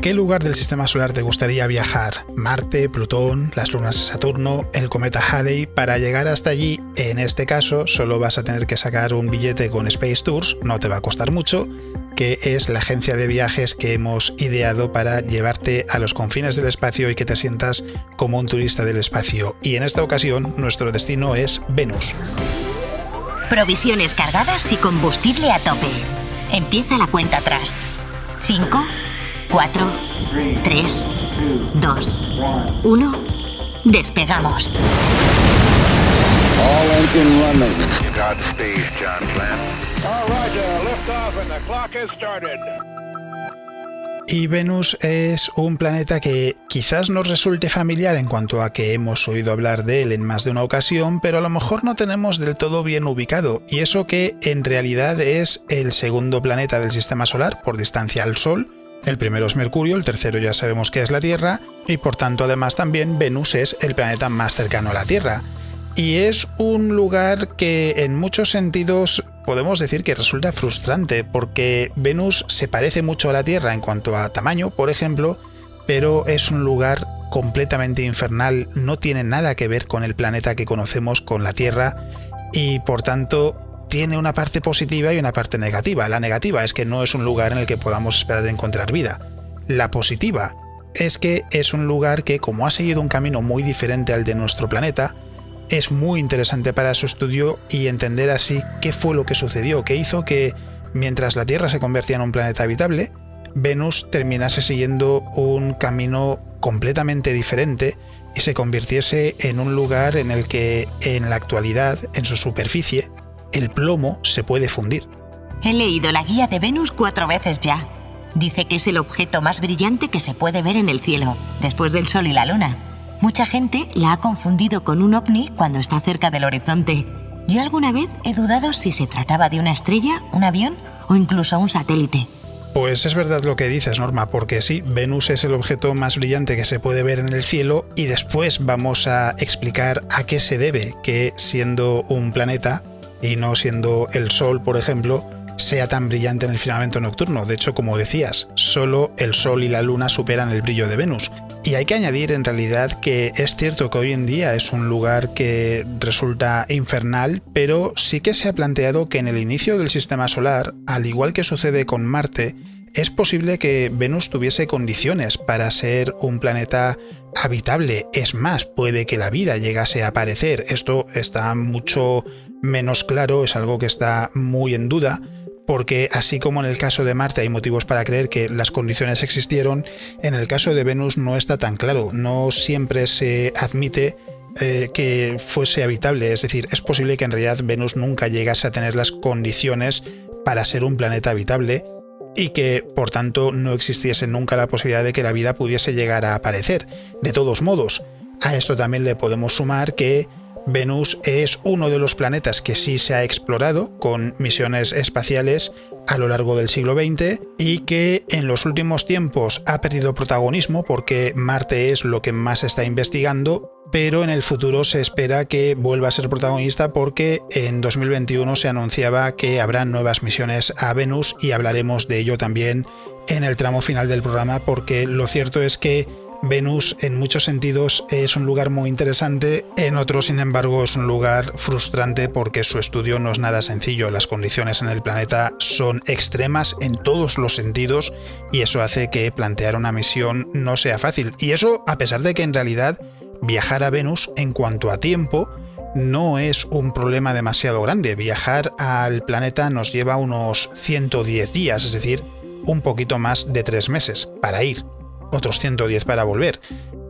qué lugar del sistema solar te gustaría viajar? ¿Marte, Plutón, las lunas de Saturno, el cometa Halley? Para llegar hasta allí, en este caso, solo vas a tener que sacar un billete con Space Tours, no te va a costar mucho, que es la agencia de viajes que hemos ideado para llevarte a los confines del espacio y que te sientas como un turista del espacio. Y en esta ocasión, nuestro destino es Venus. Provisiones cargadas y combustible a tope. Empieza la cuenta atrás. 5, 4, 3, 2, 1. Despegamos. All engine running. Godspeed, John Glenn. All Roger, lift off and the clock has started. Y Venus es un planeta que quizás nos resulte familiar en cuanto a que hemos oído hablar de él en más de una ocasión, pero a lo mejor no tenemos del todo bien ubicado, y eso que en realidad es el segundo planeta del sistema solar por distancia al Sol. El primero es Mercurio, el tercero ya sabemos que es la Tierra, y por tanto además también Venus es el planeta más cercano a la Tierra. Y es un lugar que en muchos sentidos podemos decir que resulta frustrante, porque Venus se parece mucho a la Tierra en cuanto a tamaño, por ejemplo, pero es un lugar completamente infernal, no tiene nada que ver con el planeta que conocemos, con la Tierra, y por tanto tiene una parte positiva y una parte negativa. La negativa es que no es un lugar en el que podamos esperar encontrar vida. La positiva es que es un lugar que, como ha seguido un camino muy diferente al de nuestro planeta, es muy interesante para su estudio y entender así qué fue lo que sucedió, qué hizo que, mientras la Tierra se convertía en un planeta habitable, Venus terminase siguiendo un camino completamente diferente y se convirtiese en un lugar en el que, en la actualidad, en su superficie, el plomo se puede fundir. He leído la guía de Venus 4 veces ya. Dice que es el objeto más brillante que se puede ver en el cielo, después del Sol y la Luna. Mucha gente la ha confundido con un ovni cuando está cerca del horizonte. Yo alguna vez he dudado si se trataba de una estrella, un avión o incluso un satélite. Pues es verdad lo que dices, Norma, porque sí, Venus es el objeto más brillante que se puede ver en el cielo, y después vamos a explicar a qué se debe que, siendo un planeta y no siendo el Sol, por ejemplo, sea tan brillante en el firmamento nocturno. De hecho, como decías, solo el Sol y la Luna superan el brillo de Venus. Y hay que añadir en realidad que es cierto que hoy en día es un lugar que resulta infernal, pero sí que se ha planteado que en el inicio del sistema solar, al igual que sucede con Marte, es posible que Venus tuviese condiciones para ser un planeta habitable. Es más, puede que la vida llegase a aparecer. Esto está mucho menos claro, es algo que está muy en duda, porque así como en el caso de Marte hay motivos para creer que las condiciones existieron, en el caso de Venus no está tan claro, no siempre se admite que fuese habitable, es decir, es posible que en realidad Venus nunca llegase a tener las condiciones para ser un planeta habitable y que, por tanto, no existiese nunca la posibilidad de que la vida pudiese llegar a aparecer. De todos modos, a esto también le podemos sumar que Venus es uno de los planetas que sí se ha explorado con misiones espaciales a lo largo del siglo XX y que en los últimos tiempos ha perdido protagonismo porque Marte es lo que más se está investigando, pero en el futuro se espera que vuelva a ser protagonista porque en 2021 se anunciaba que habrá nuevas misiones a Venus, y hablaremos de ello también en el tramo final del programa, porque lo cierto es que Venus en muchos sentidos es un lugar muy interesante, en otros sin embargo es un lugar frustrante porque su estudio no es nada sencillo. Las condiciones en el planeta son extremas en todos los sentidos y eso hace que plantear una misión no sea fácil. Y eso a pesar de que en realidad viajar a Venus en cuanto a tiempo no es un problema demasiado grande. Viajar al planeta nos lleva unos 110 días, es decir, un poquito más de 3 meses para ir, otros 110 para volver.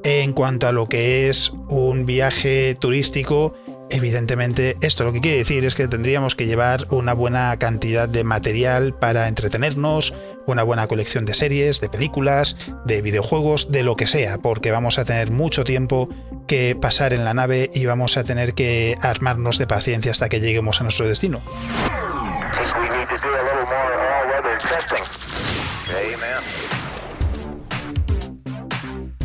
En cuanto a lo que es un viaje turístico, evidentemente esto lo que quiere decir es que tendríamos que llevar una buena cantidad de material para entretenernos, una buena colección de series, de películas, de videojuegos, de lo que sea, porque vamos a tener mucho tiempo que pasar en la nave y vamos a tener que armarnos de paciencia hasta que lleguemos a nuestro destino.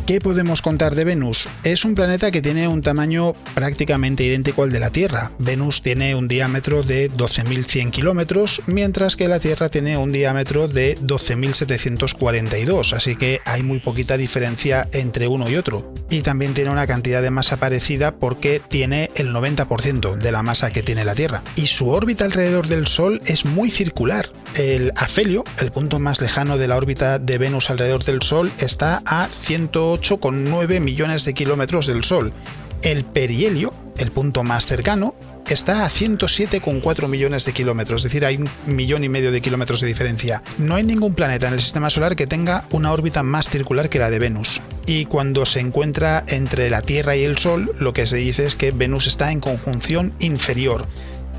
¿Qué podemos contar de Venus? Es un planeta que tiene un tamaño prácticamente idéntico al de la Tierra. Venus tiene un diámetro de 12.100 kilómetros, mientras que la Tierra tiene un diámetro de 12.742, así que hay muy poquita diferencia entre uno y otro. Y también tiene una cantidad de masa parecida porque tiene el 90% de la masa que tiene la Tierra. Y su órbita alrededor del Sol es muy circular. El afelio, el punto más lejano de la órbita de Venus alrededor del Sol, está a 108,9 millones de kilómetros del Sol. El perihelio, el punto más cercano, está a 107,4 millones de kilómetros, es decir, hay 1,5 millones de kilómetros de diferencia. No hay ningún planeta en el sistema solar que tenga una órbita más circular que la de Venus. Y cuando se encuentra entre la Tierra y el Sol, lo que se dice es que Venus está en conjunción inferior.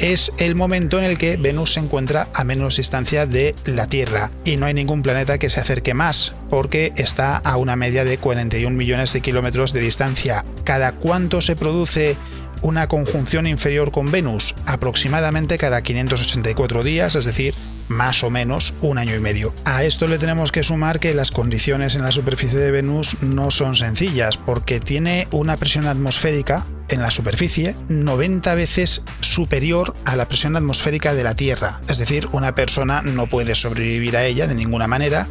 Es el momento en el que Venus se encuentra a menos distancia de la Tierra y no hay ningún planeta que se acerque más porque está a una media de 41 millones de kilómetros de distancia. ¿Cada cuánto se produce una conjunción inferior con Venus? Aproximadamente cada 584 días, es decir, más o menos 1 año y medio. A esto le tenemos que sumar que las condiciones en la superficie de Venus no son sencillas porque tiene una presión atmosférica en la superficie 90 veces superior a la presión atmosférica de la Tierra, es decir, una persona no puede sobrevivir a ella de ninguna manera,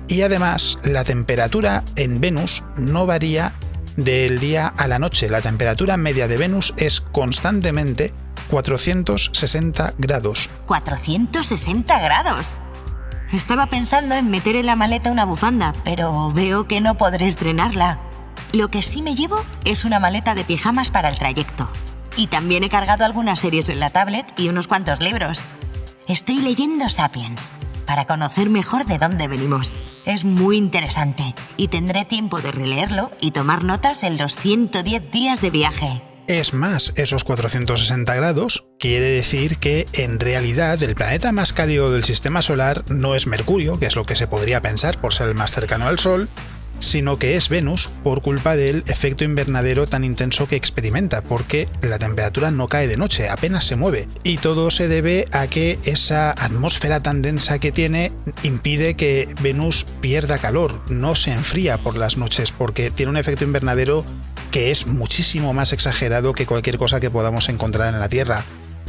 y además la temperatura en Venus no varía del día a la noche. La temperatura media de Venus es constantemente 460 grados. ¿460 grados? Estaba pensando en meter en la maleta una bufanda, pero veo que no podré estrenarla. Lo que sí me llevo es una maleta de pijamas para el trayecto. Y también he cargado algunas series en la tablet y unos cuantos libros. Estoy leyendo Sapiens para conocer mejor de dónde venimos. Es muy interesante y tendré tiempo de releerlo y tomar notas en los 110 días de viaje. Es más, esos 460 grados quiere decir que en realidad el planeta más cálido del sistema solar no es Mercurio, que es lo que se podría pensar por ser el más cercano al Sol, sino que es Venus por culpa del efecto invernadero tan intenso que experimenta, porque la temperatura no cae de noche, apenas se mueve. Y todo se debe a que esa atmósfera tan densa que tiene impide que Venus pierda calor, no se enfría por las noches, porque tiene un efecto invernadero que es muchísimo más exagerado que cualquier cosa que podamos encontrar en la Tierra.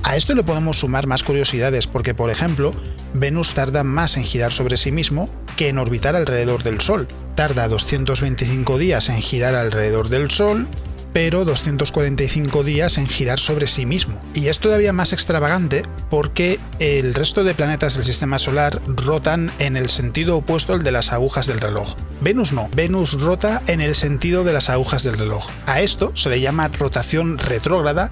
A esto le podemos sumar más curiosidades porque, por ejemplo, Venus tarda más en girar sobre sí mismo que en orbitar alrededor del Sol. Tarda 225 días en girar alrededor del Sol, pero 245 días en girar sobre sí mismo. Y es todavía más extravagante porque el resto de planetas del sistema solar rotan en el sentido opuesto al de las agujas del reloj. Venus no, Venus rota en el sentido de las agujas del reloj. A esto se le llama rotación retrógrada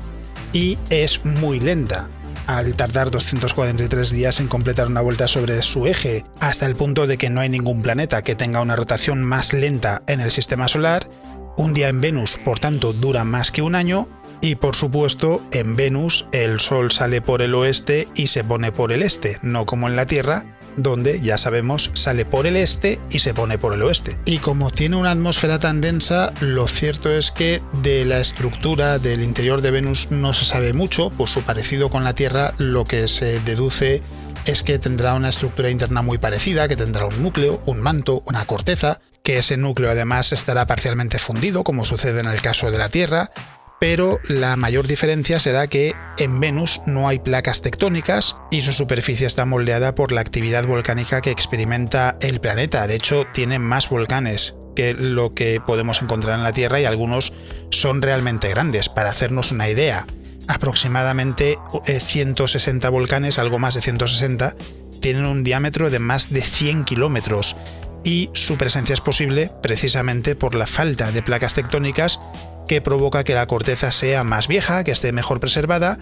y es muy lenta, al tardar 243 días en completar una vuelta sobre su eje, hasta el punto de que no hay ningún planeta que tenga una rotación más lenta en el sistema solar. Un día en Venus, por tanto, dura más que un año, y por supuesto, en Venus el Sol sale por el oeste y se pone por el este, no como en la Tierra, donde, ya sabemos, sale por el este y se pone por el oeste. Y como tiene una atmósfera tan densa, lo cierto es que de la estructura del interior de Venus no se sabe mucho. Por su parecido con la Tierra, lo que se deduce es que tendrá una estructura interna muy parecida, que tendrá un núcleo, un manto, una corteza, que ese núcleo además estará parcialmente fundido, como sucede en el caso de la Tierra, pero la mayor diferencia será que en Venus no hay placas tectónicas y su superficie está moldeada por la actividad volcánica que experimenta el planeta. De hecho, tiene más volcanes que lo que podemos encontrar en la Tierra y algunos son realmente grandes. Para hacernos una idea, aproximadamente 160 volcanes, algo más de 160, tienen un diámetro de más de 100 kilómetros. Y su presencia es posible precisamente por la falta de placas tectónicas que provoca que la corteza sea más vieja, que esté mejor preservada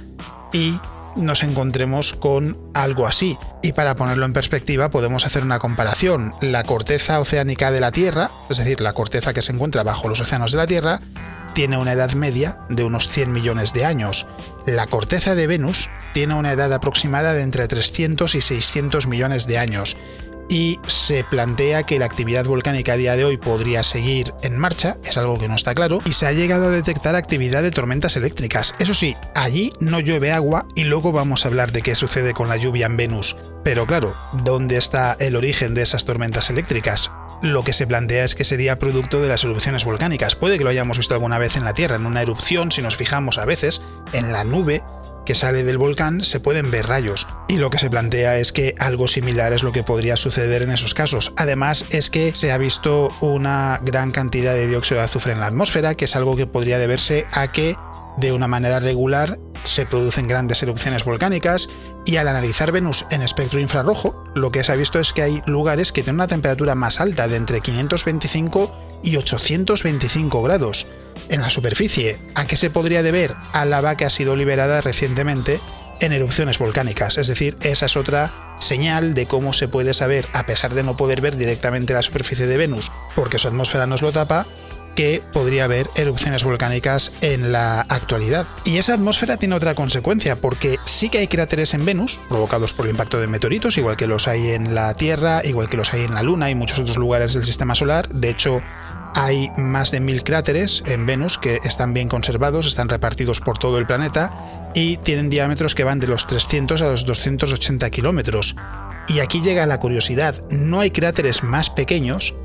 y nos encontremos con algo así. Y para ponerlo en perspectiva podemos hacer una comparación. La corteza oceánica de la Tierra, es decir, la corteza que se encuentra bajo los océanos de la Tierra, tiene una edad media de unos 100 millones de años. La corteza de Venus tiene una edad aproximada de entre 300 y 600 millones de años. Y se plantea que la actividad volcánica a día de hoy podría seguir en marcha, es algo que no está claro, y se ha llegado a detectar actividad de tormentas eléctricas. Eso sí, allí no llueve agua y luego vamos a hablar de qué sucede con la lluvia en Venus. Pero claro, ¿dónde está el origen de esas tormentas eléctricas? lo que se plantea es que sería producto de las erupciones volcánicas. Puede que lo hayamos visto alguna vez en la Tierra, en una erupción, si nos fijamos a veces, en la nube que sale del volcán se pueden ver rayos, y lo que se plantea es que algo similar es lo que podría suceder en esos casos. Además es que se ha visto una gran cantidad de dióxido de azufre en la atmósfera, que es algo que podría deberse a que de una manera regular se producen grandes erupciones volcánicas, y al analizar Venus en espectro infrarrojo, lo que se ha visto es que hay lugares que tienen una temperatura más alta, de entre 525 y 825 grados. En la superficie, ¿a qué se podría deber? A lava que ha sido liberada recientemente en erupciones volcánicas. Es decir, esa es otra señal de cómo se puede saber, a pesar de no poder ver directamente la superficie de Venus, porque su atmósfera nos lo tapa, que podría haber erupciones volcánicas en la actualidad. Y esa atmósfera tiene otra consecuencia, porque sí que hay cráteres en Venus, provocados por el impacto de meteoritos, igual que los hay en la Tierra, igual que los hay en la Luna y muchos otros lugares del sistema solar. De hecho, hay más de 1000 cráteres en Venus que están bien conservados, están repartidos por todo el planeta y tienen diámetros que van de los 300 a los 280 kilómetros. Y aquí llega la curiosidad, no hay cráteres más pequeños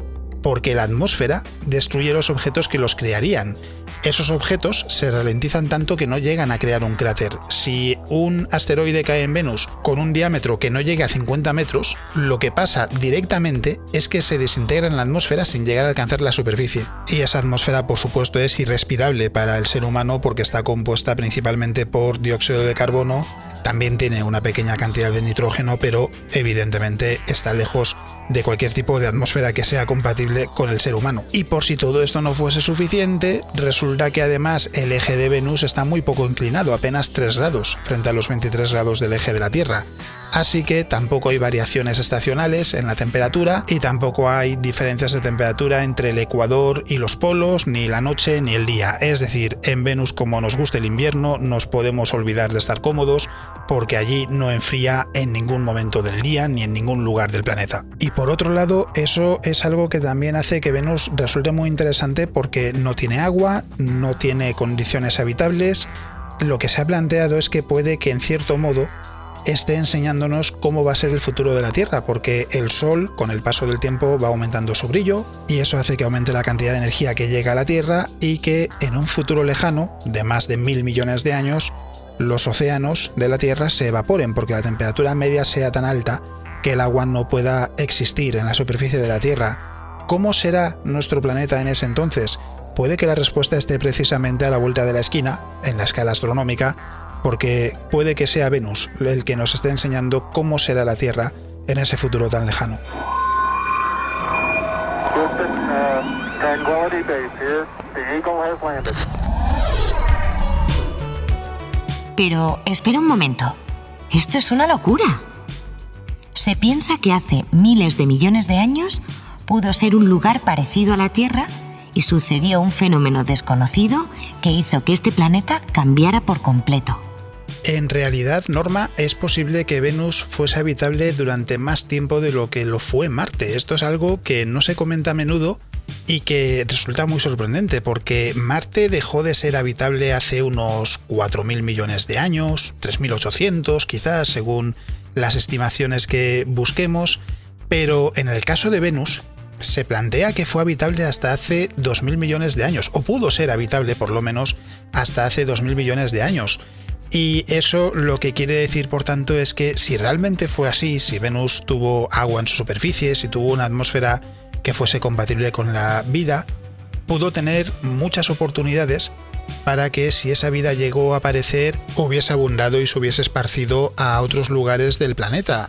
porque la atmósfera destruye los objetos que los crearían. Esos objetos se ralentizan tanto que no llegan a crear un cráter. Si un asteroide cae en Venus con un diámetro que no llegue a 50 metros, lo que pasa directamente es que se desintegra en la atmósfera sin llegar a alcanzar la superficie. Y esa atmósfera, por supuesto, es irrespirable para el ser humano porque está compuesta principalmente por dióxido de carbono. También tiene una pequeña cantidad de nitrógeno, pero evidentemente está lejos de cualquier tipo de atmósfera que sea compatible con el ser humano. Y por si todo esto no fuese suficiente, resulta que además el eje de Venus está muy poco inclinado, apenas 3 grados, frente a los 23 grados del eje de la Tierra. Así que tampoco hay variaciones estacionales en la temperatura y tampoco hay diferencias de temperatura entre el ecuador y los polos, ni la noche ni el día. Es decir, en Venus, como nos gusta el invierno, nos podemos olvidar de estar cómodos porque allí no enfría en ningún momento del día ni en ningún lugar del planeta. Y por otro lado, eso es algo que también hace que Venus resulte muy interesante porque no tiene agua, no tiene condiciones habitables. Lo que se ha planteado es que puede que en cierto modo esté enseñándonos cómo va a ser el futuro de la Tierra, porque el Sol, con el paso del tiempo, va aumentando su brillo y eso hace que aumente la cantidad de energía que llega a la Tierra y que en un futuro lejano, de más de 1000 millones de años, los océanos de la Tierra se evaporen porque la temperatura media sea tan alta que el agua no pueda existir en la superficie de la Tierra. ¿Cómo será nuestro planeta en ese entonces? Puede que la respuesta esté precisamente a la vuelta de la esquina, en la escala astronómica, porque puede que sea Venus el que nos esté enseñando cómo será la Tierra en ese futuro tan lejano. Tranquility Base here. The Eagle has landed. Pero espera un momento, esto es una locura. Se piensa que hace miles de millones de años pudo ser un lugar parecido a la Tierra y sucedió un fenómeno desconocido que hizo que este planeta cambiara por completo. En realidad, Norma, es posible que Venus fuese habitable durante más tiempo de lo que lo fue Marte. Esto es algo que no se comenta a menudo y que resulta muy sorprendente porque Marte dejó de ser habitable hace unos 4.000 millones de años, 3.800 quizás, según las estimaciones que busquemos, pero en el caso de Venus se plantea que fue habitable hasta hace 2.000 millones de años, o pudo ser habitable por lo menos hasta hace 2.000 millones de años. Y eso lo que quiere decir, por tanto, es que si realmente fue así, si Venus tuvo agua en su superficie, si tuvo una atmósfera que fuese compatible con la vida, pudo tener muchas oportunidades para que si esa vida llegó a aparecer, hubiese abundado y se hubiese esparcido a otros lugares del planeta.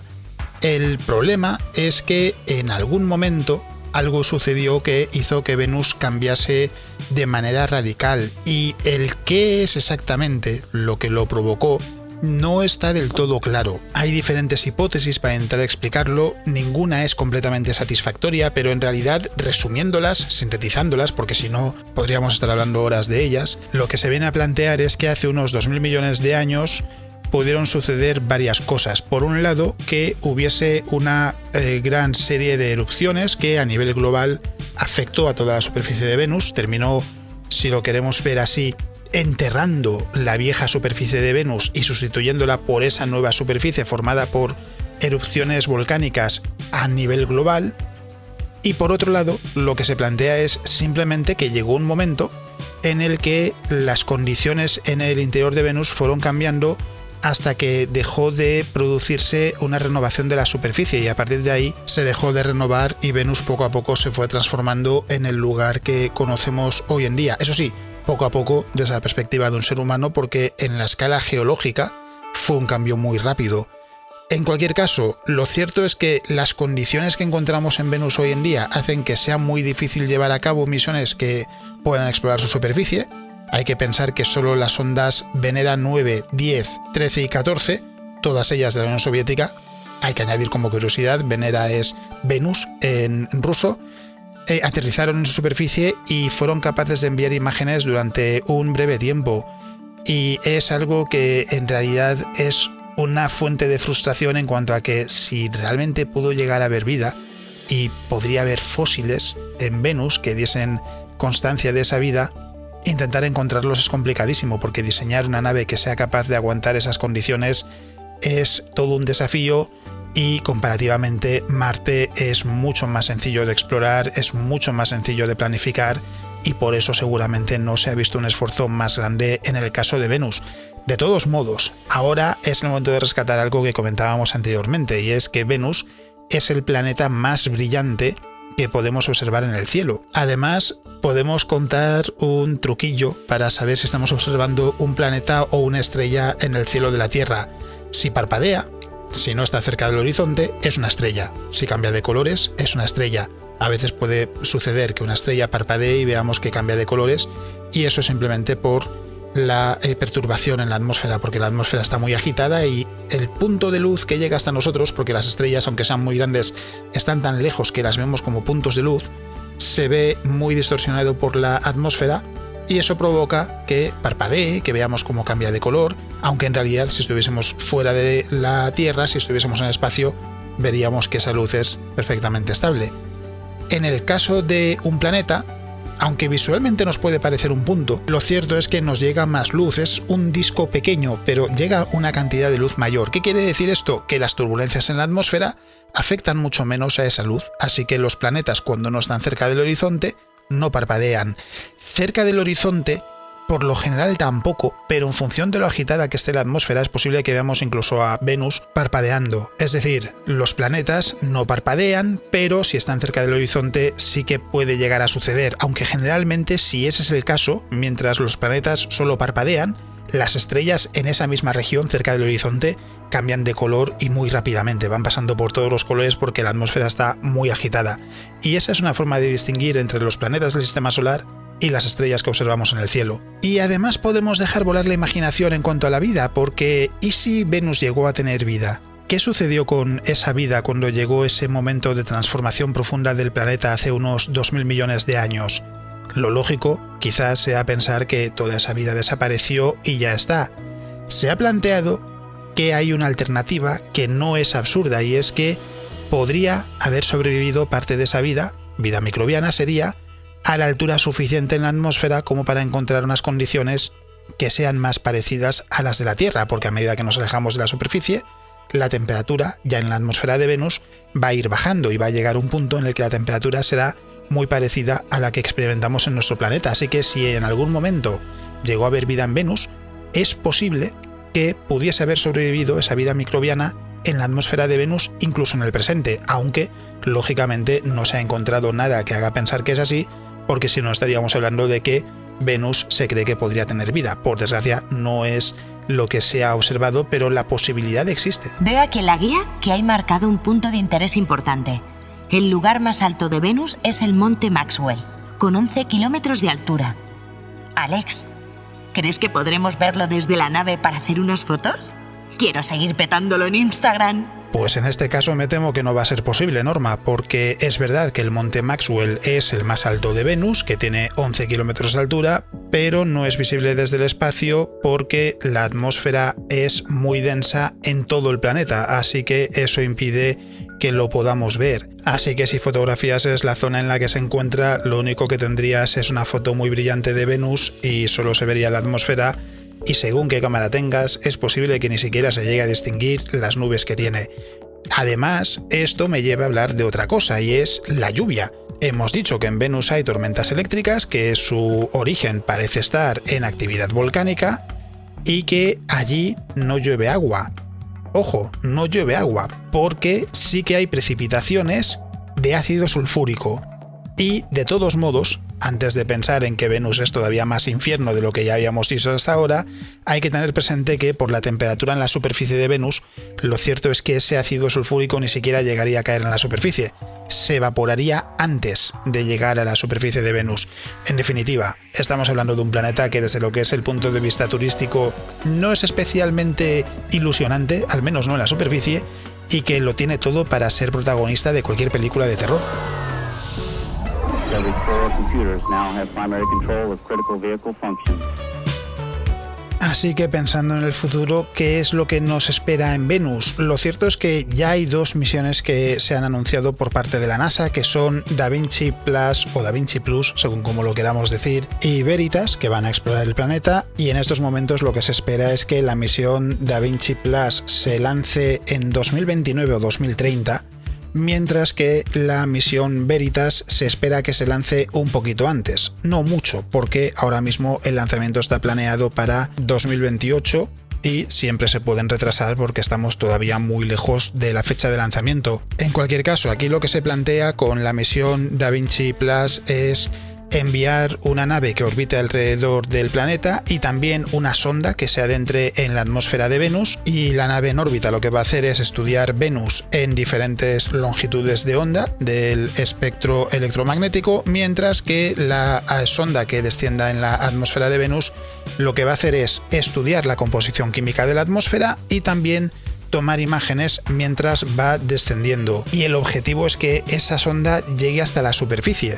El problema es que en algún momento algo sucedió que hizo que Venus cambiase de manera radical y el qué es exactamente lo que lo provocó no está del todo claro. Hay diferentes hipótesis para intentar explicarlo, ninguna es completamente satisfactoria, pero en realidad, resumiéndolas, sintetizándolas, porque si no podríamos estar hablando horas de ellas, lo que se viene a plantear es que hace unos 2.000 millones de años pudieron suceder varias cosas. Por un lado, que hubiese una gran serie de erupciones que a nivel global afectó a toda la superficie de Venus, terminó, si lo queremos ver así, enterrando la vieja superficie de Venus y sustituyéndola por esa nueva superficie formada por erupciones volcánicas a nivel global. Y por otro lado, lo que se plantea es simplemente que llegó un momento en el que las condiciones en el interior de Venus fueron cambiando hasta que dejó de producirse una renovación de la superficie, y a partir de ahí se dejó de renovar y Venus poco a poco se fue transformando en el lugar que conocemos hoy en día. Eso sí, poco a poco desde la perspectiva de un ser humano, porque en la escala geológica fue un cambio muy rápido. En cualquier caso, lo cierto es que las condiciones que encontramos en Venus hoy en día hacen que sea muy difícil llevar a cabo misiones que puedan explorar su superficie. Hay que pensar que solo las sondas Venera 9, 10, 13 y 14, todas ellas de la Unión Soviética, hay que añadir como curiosidad, Venera es Venus en ruso, aterrizaron en su superficie y fueron capaces de enviar imágenes durante un breve tiempo. Y es algo que en realidad es una fuente de frustración en cuanto a que si realmente pudo llegar a haber vida y podría haber fósiles en Venus que diesen constancia de esa vida, intentar encontrarlos es complicadísimo, porque diseñar una nave que sea capaz de aguantar esas condiciones es todo un desafío, y comparativamente Marte es mucho más sencillo de explorar, es mucho más sencillo de planificar, y por eso seguramente no se ha visto un esfuerzo más grande en el caso de Venus. De todos modos, ahora es el momento de rescatar algo que comentábamos anteriormente, y es que Venus es el planeta más brillante que podemos observar en el cielo. Además, podemos contar un truquillo para saber si estamos observando un planeta o una estrella en el cielo de la Tierra. Si parpadea, si no está cerca del horizonte, es una estrella. Si cambia de colores, es una estrella. A veces puede suceder que una estrella parpadee y veamos que cambia de colores, y eso es simplemente por la perturbación en la atmósfera, porque la atmósfera está muy agitada y el punto de luz que llega hasta nosotros, porque las estrellas, aunque sean muy grandes, están tan lejos que las vemos como puntos de luz, se ve muy distorsionado por la atmósfera, y eso provoca que parpadee, que veamos cómo cambia de color, aunque en realidad si estuviésemos fuera de la Tierra, si estuviésemos en el espacio, veríamos que esa luz es perfectamente estable. En el caso de un planeta, aunque visualmente nos puede parecer un punto, lo cierto es que nos llega más luz. Es un disco pequeño, pero llega una cantidad de luz mayor. ¿Qué quiere decir esto? Que las turbulencias en la atmósfera afectan mucho menos a esa luz, así que los planetas, cuando no están cerca del horizonte, no parpadean. Cerca del horizonte, por lo general tampoco, pero en función de lo agitada que esté la atmósfera, es posible que veamos incluso a Venus parpadeando. Es decir, los planetas no parpadean, pero si están cerca del horizonte sí que puede llegar a suceder, aunque generalmente, si ese es el caso, mientras los planetas solo parpadean, las estrellas en esa misma región cerca del horizonte cambian de color y muy rápidamente, van pasando por todos los colores porque la atmósfera está muy agitada. Y esa es una forma de distinguir entre los planetas del sistema solar y las estrellas que observamos en el cielo. Y además podemos dejar volar la imaginación en cuanto a la vida, porque ¿y si Venus llegó a tener vida? ¿Qué sucedió con esa vida cuando llegó ese momento de transformación profunda del planeta hace unos 2000 millones de años? Lo lógico quizás sea pensar que toda esa vida desapareció y ya está. Se ha planteado que hay una alternativa que no es absurda, y es que podría haber sobrevivido parte de esa vida microbiana sería, a la altura suficiente en la atmósfera como para encontrar unas condiciones que sean más parecidas a las de la Tierra, porque a medida que nos alejamos de la superficie, la temperatura ya en la atmósfera de Venus va a ir bajando y va a llegar a un punto en el que la temperatura será muy parecida a la que experimentamos en nuestro planeta. Así que si en algún momento llegó a haber vida en Venus, es posible que pudiese haber sobrevivido esa vida microbiana en la atmósfera de Venus, incluso en el presente, aunque lógicamente no se ha encontrado nada que haga pensar que es así, porque si no estaríamos hablando de que Venus se cree que podría tener vida. Por desgracia, no es lo que se ha observado, pero la posibilidad existe. Veo aquí en la guía que hay marcado un punto de interés importante. El lugar más alto de Venus es el Monte Maxwell, con 11 kilómetros de altura. Alex, ¿crees que podremos verlo desde la nave para hacer unas fotos? Quiero seguir petándolo en Instagram. Pues en este caso me temo que no va a ser posible, Norma, porque es verdad que el Monte Maxwell es el más alto de Venus, que tiene 11 kilómetros de altura, pero no es visible desde el espacio porque la atmósfera es muy densa en todo el planeta, así que eso impide que lo podamos ver. Así que si fotografiases la zona en la que se encuentra, lo único que tendrías es una foto muy brillante de Venus y solo se vería la atmósfera, y según qué cámara tengas, es posible que ni siquiera se llegue a distinguir las nubes que tiene. además, esto me lleva a hablar de otra cosa, y es la lluvia. Hemos dicho que en Venus hay tormentas eléctricas, que su origen parece estar en actividad volcánica y que allí no llueve agua. Ojo, no llueve agua, porque sí que hay precipitaciones de ácido sulfúrico. Y de todos modos, antes de pensar en que Venus es todavía más infierno de lo que ya habíamos dicho hasta ahora, hay que tener presente que por la temperatura en la superficie de Venus, lo cierto es que ese ácido sulfúrico ni siquiera llegaría a caer en la superficie. Se evaporaría antes de llegar a la superficie de Venus. En definitiva, estamos hablando de un planeta que desde lo que es el punto de vista turístico no es especialmente ilusionante, al menos no en la superficie, y que lo tiene todo para ser protagonista de cualquier película de terror. Así que pensando en el futuro, ¿qué es lo que nos espera en Venus? Lo cierto es que ya hay 2 misiones que se han anunciado por parte de la NASA, que son Da Vinci Plus o Da Vinci Plus, según como lo queramos decir, y Veritas, que van a explorar el planeta, y en estos momentos lo que se espera es que la misión Da Vinci Plus se lance en 2029 o 2030, mientras que la misión Veritas se espera que se lance un poquito antes, no mucho, porque ahora mismo el lanzamiento está planeado para 2028 y siempre se pueden retrasar porque estamos todavía muy lejos de la fecha de lanzamiento. En cualquier caso, aquí lo que se plantea con la misión Da Vinci Plus es enviar una nave que orbite alrededor del planeta y también una sonda que se adentre en la atmósfera de Venus, y la nave en órbita lo que va a hacer es estudiar Venus en diferentes longitudes de onda del espectro electromagnético, mientras que la sonda que descienda en la atmósfera de Venus lo que va a hacer es estudiar la composición química de la atmósfera y también tomar imágenes mientras va descendiendo, y el objetivo es que esa sonda llegue hasta la superficie.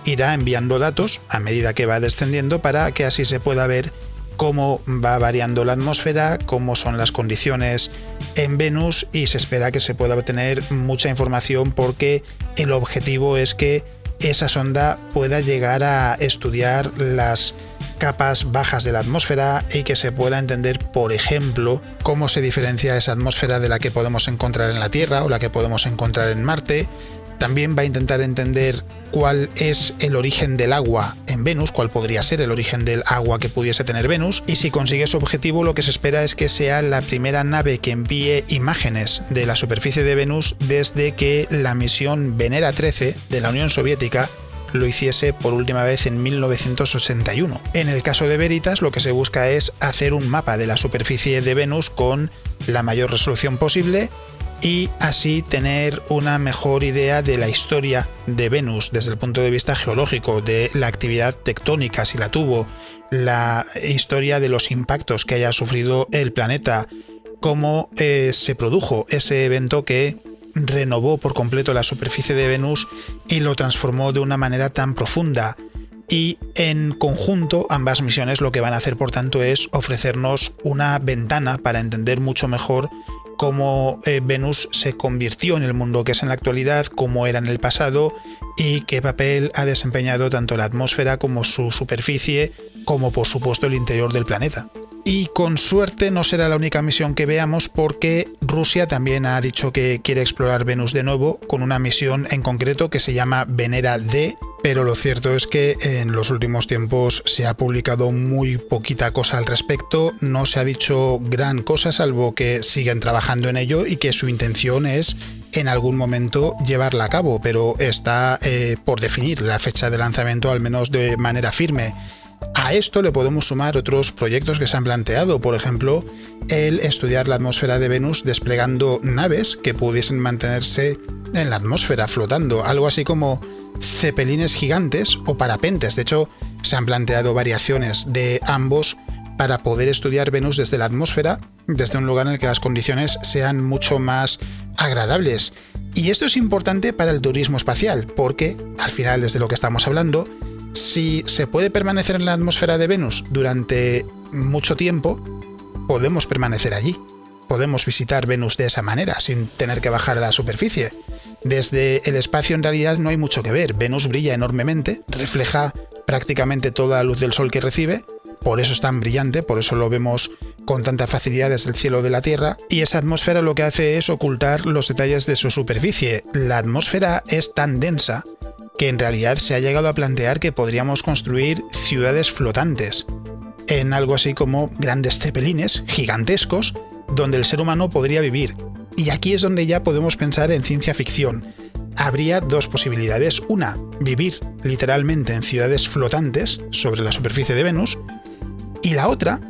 Irá enviando datos a medida que va descendiendo para que así se pueda ver cómo va variando la atmósfera, cómo son las condiciones en Venus, y se espera que se pueda obtener mucha información porque el objetivo es que esa sonda pueda llegar a estudiar las capas bajas de la atmósfera y que se pueda entender, por ejemplo, cómo se diferencia esa atmósfera de la que podemos encontrar en la Tierra o la que podemos encontrar en Marte. También va a intentar entender cuál es el origen del agua en Venus, cuál podría ser el origen del agua que pudiese tener Venus, y si consigue su objetivo lo que se espera es que sea la primera nave que envíe imágenes de la superficie de Venus desde que la misión Venera 13 de la Unión Soviética lo hiciese por última vez en 1981. En el caso de Veritas lo que se busca es hacer un mapa de la superficie de Venus con la mayor resolución posible y así tener una mejor idea de la historia de Venus desde el punto de vista geológico, de la actividad tectónica, si la tuvo, la historia de los impactos que haya sufrido el planeta, cómo se produjo ese evento que renovó por completo la superficie de Venus y lo transformó de una manera tan profunda. Y en conjunto ambas misiones lo que van a hacer, por tanto, es ofrecernos una ventana para entender mucho mejor cómo Venus se convirtió en el mundo que es en la actualidad, cómo era en el pasado y qué papel ha desempeñado tanto la atmósfera como su superficie, como por supuesto el interior del planeta. Y con suerte no será la única misión que veamos, porque Rusia también ha dicho que quiere explorar Venus de nuevo con una misión en concreto que se llama Venera D, pero lo cierto es que en los últimos tiempos se ha publicado muy poquita cosa al respecto, no se ha dicho gran cosa salvo que siguen trabajando en ello y que su intención es en algún momento llevarla a cabo, pero está por definir la fecha de lanzamiento al menos de manera firme. A esto le podemos sumar otros proyectos que se han planteado, por ejemplo, el estudiar la atmósfera de Venus desplegando naves que pudiesen mantenerse en la atmósfera flotando, algo así como cepelines gigantes o parapentes. De hecho, se han planteado variaciones de ambos para poder estudiar Venus desde la atmósfera, desde un lugar en el que las condiciones sean mucho más agradables. Y esto es importante para el turismo espacial, porque, al final, desde lo que estamos hablando, si se puede permanecer en la atmósfera de Venus durante mucho tiempo, podemos permanecer allí. Podemos visitar Venus de esa manera, sin tener que bajar a la superficie. Desde el espacio en realidad no hay mucho que ver. Venus brilla enormemente, refleja prácticamente toda la luz del sol que recibe, por eso es tan brillante, por eso lo vemos con tanta facilidad desde el cielo de la Tierra, y esa atmósfera lo que hace es ocultar los detalles de su superficie. La atmósfera es tan densa que en realidad se ha llegado a plantear que podríamos construir ciudades flotantes, en algo así como grandes cepelines gigantescos, donde el ser humano podría vivir. Y aquí es donde ya podemos pensar en ciencia ficción. Habría dos posibilidades. Una, vivir literalmente en ciudades flotantes sobre la superficie de Venus, y la otra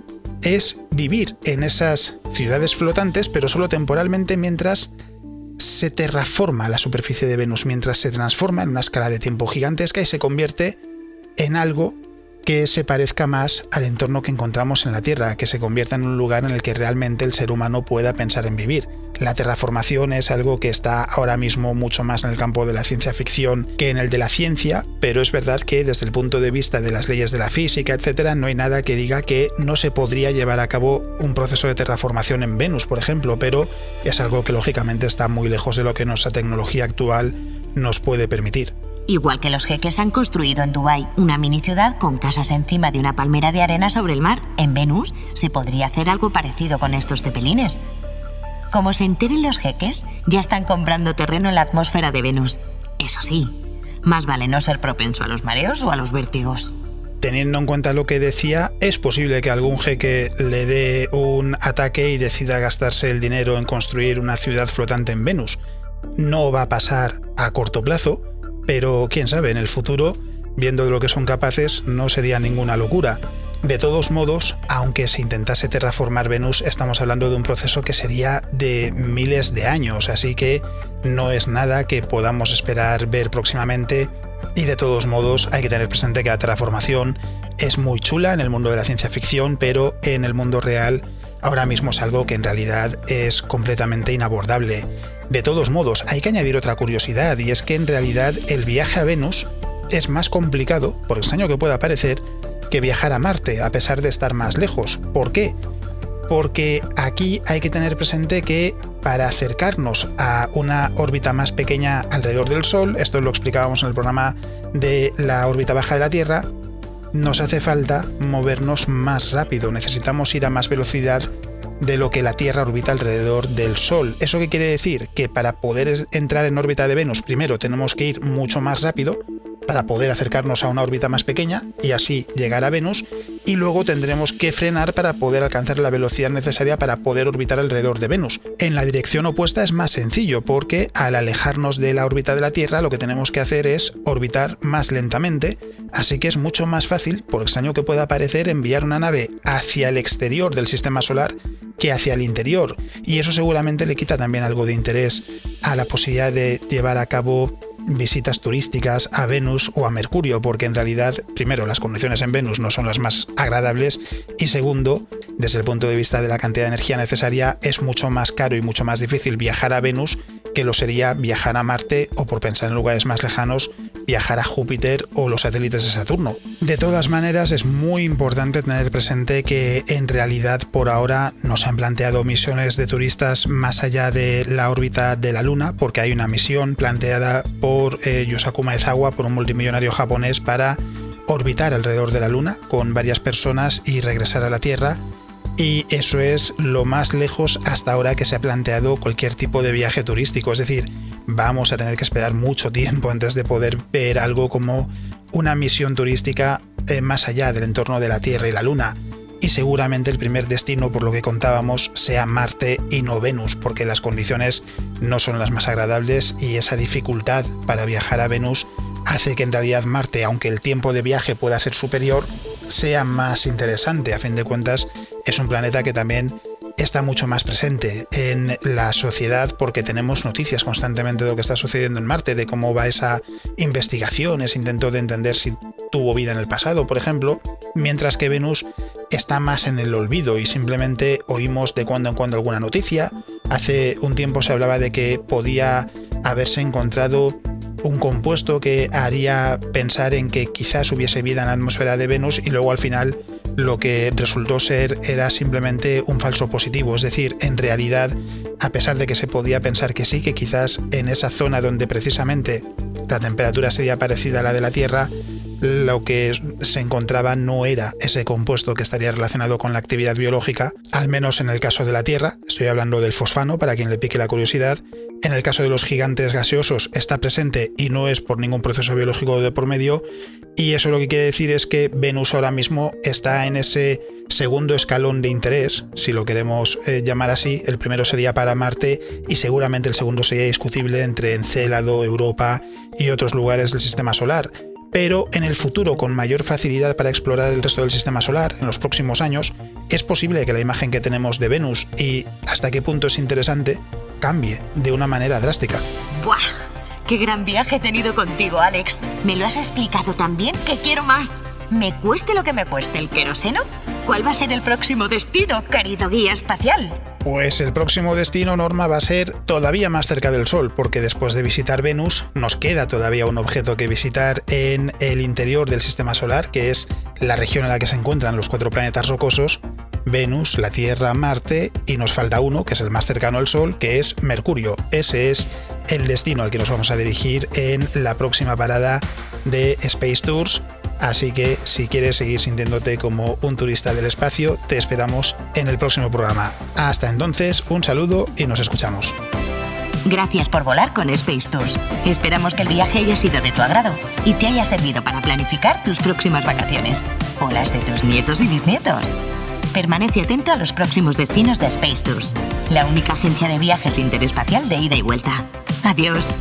es vivir en esas ciudades flotantes, pero solo temporalmente, mientras se terraforma la superficie de Venus, mientras se transforma en una escala de tiempo gigantesca y se convierte en algo que se parezca más al entorno que encontramos en la Tierra, que se convierta en un lugar en el que realmente el ser humano pueda pensar en vivir. La terraformación es algo que está ahora mismo mucho más en el campo de la ciencia ficción que en el de la ciencia, pero es verdad que desde el punto de vista de las leyes de la física, etcétera, no hay nada que diga que no se podría llevar a cabo un proceso de terraformación en Venus, por ejemplo, pero es algo que lógicamente está muy lejos de lo que nuestra tecnología actual nos puede permitir. Igual que los jeques han construido en Dubái una mini ciudad con casas encima de una palmera de arena sobre el mar, en Venus se podría hacer algo parecido con estos cepelines. Como se enteren los jeques, ya están comprando terreno en la atmósfera de Venus. Eso sí, más vale no ser propenso a los mareos o a los vértigos. Teniendo en cuenta lo que decía, es posible que algún jeque le dé un ataque y decida gastarse el dinero en construir una ciudad flotante en Venus. No va a pasar a corto plazo, pero quién sabe, en el futuro, viendo de lo que son capaces, no sería ninguna locura. De todos modos, aunque se intentase terraformar Venus, estamos hablando de un proceso que sería de miles de años, así que no es nada que podamos esperar ver próximamente, y de todos modos hay que tener presente que la terraformación es muy chula en el mundo de la ciencia ficción, pero en el mundo real ahora mismo es algo que en realidad es completamente inabordable. De todos modos, hay que añadir otra curiosidad, y es que en realidad el viaje a Venus es más complicado, por extraño que pueda parecer, que viajar a Marte, a pesar de estar más lejos. ¿Por qué? Porque aquí hay que tener presente que para acercarnos a una órbita más pequeña alrededor del Sol, esto lo explicábamos en el programa de la órbita baja de la Tierra, nos hace falta movernos más rápido, necesitamos ir a más velocidad de lo que la Tierra orbita alrededor del Sol. ¿Eso qué quiere decir? Que para poder entrar en órbita de Venus, primero tenemos que ir mucho más rápido para poder acercarnos a una órbita más pequeña y así llegar a Venus, y luego tendremos que frenar para poder alcanzar la velocidad necesaria para poder orbitar alrededor de Venus. En la dirección opuesta es más sencillo, porque al alejarnos de la órbita de la Tierra lo que tenemos que hacer es orbitar más lentamente, así que es mucho más fácil, por extraño que pueda parecer, enviar una nave hacia el exterior del sistema solar que hacia el interior, y eso seguramente le quita también algo de interés a la posibilidad de llevar a cabo visitas turísticas a Venus o a Mercurio, porque en realidad, primero, las condiciones en Venus no son las más agradables, y segundo, desde el punto de vista de la cantidad de energía necesaria, es mucho más caro y mucho más difícil viajar a Venus que lo sería viajar a Marte, o, por pensar en lugares más lejanos, viajar a Júpiter o los satélites de Saturno. De todas maneras, es muy importante tener presente que en realidad por ahora no se han planteado misiones de turistas más allá de la órbita de la Luna, porque hay una misión planteada por Yusaku Maezawa, por un multimillonario japonés, para orbitar alrededor de la Luna con varias personas y regresar a la Tierra. Y eso es lo más lejos hasta ahora que se ha planteado cualquier tipo de viaje turístico. Es decir, vamos a tener que esperar mucho tiempo antes de poder ver algo como una misión turística más allá del entorno de la Tierra y la Luna. Y seguramente el primer destino, por lo que contábamos, sea Marte y no Venus, porque las condiciones no son las más agradables, y esa dificultad para viajar a Venus hace que en realidad Marte, aunque el tiempo de viaje pueda ser superior, sea más interesante. A fin de cuentas, es un planeta que también está mucho más presente en la sociedad, porque tenemos noticias constantemente de lo que está sucediendo en Marte, de cómo va esa investigación, ese intento de entender si tuvo vida en el pasado, por ejemplo, mientras que Venus está más en el olvido y simplemente oímos de cuando en cuando alguna noticia. Hace un tiempo se hablaba de que podía haberse encontrado un compuesto que haría pensar en que quizás hubiese vida en la atmósfera de Venus, y luego al final lo que resultó ser era simplemente un falso positivo. Es decir, en realidad, a pesar de que se podía pensar que sí, que quizás en esa zona donde precisamente la temperatura sería parecida a la de la Tierra, lo que se encontraba no era ese compuesto que estaría relacionado con la actividad biológica, al menos en el caso de la Tierra. Estoy hablando del fosfano, para quien le pique la curiosidad. En el caso de los gigantes gaseosos está presente y no es por ningún proceso biológico de por medio, y eso lo que quiere decir es que Venus ahora mismo está en ese segundo escalón de interés, si lo queremos llamar así. El primero sería para Marte y seguramente el segundo sería discutible entre Encélado, Europa y otros lugares del sistema solar. Pero en el futuro, con mayor facilidad para explorar el resto del sistema solar, en los próximos años, es posible que la imagen que tenemos de Venus y hasta qué punto es interesante cambie de una manera drástica. ¡Buah! ¡Qué gran viaje he tenido contigo, Alex! Me lo has explicado tan bien que quiero más. Me cueste lo que me cueste el queroseno. ¿Cuál va a ser el próximo destino, querido guía espacial? Pues el próximo destino, Norma, va a ser todavía más cerca del Sol, porque después de visitar Venus nos queda todavía un objeto que visitar en el interior del sistema solar, que es la región en la que se encuentran los 4 planetas rocosos: Venus, la Tierra, Marte, y nos falta uno, que es el más cercano al Sol, que es Mercurio. Ese es el destino al que nos vamos a dirigir en la próxima parada de Space Tours. Así que si quieres seguir sintiéndote como un turista del espacio, te esperamos en el próximo programa. Hasta entonces, un saludo y nos escuchamos. Gracias por volar con Space Tours. Esperamos que el viaje haya sido de tu agrado y te haya servido para planificar tus próximas vacaciones o las de tus nietos y bisnietos. Permanece atento a los próximos destinos de Space Tours, la única agencia de viajes interespacial de ida y vuelta. Adiós.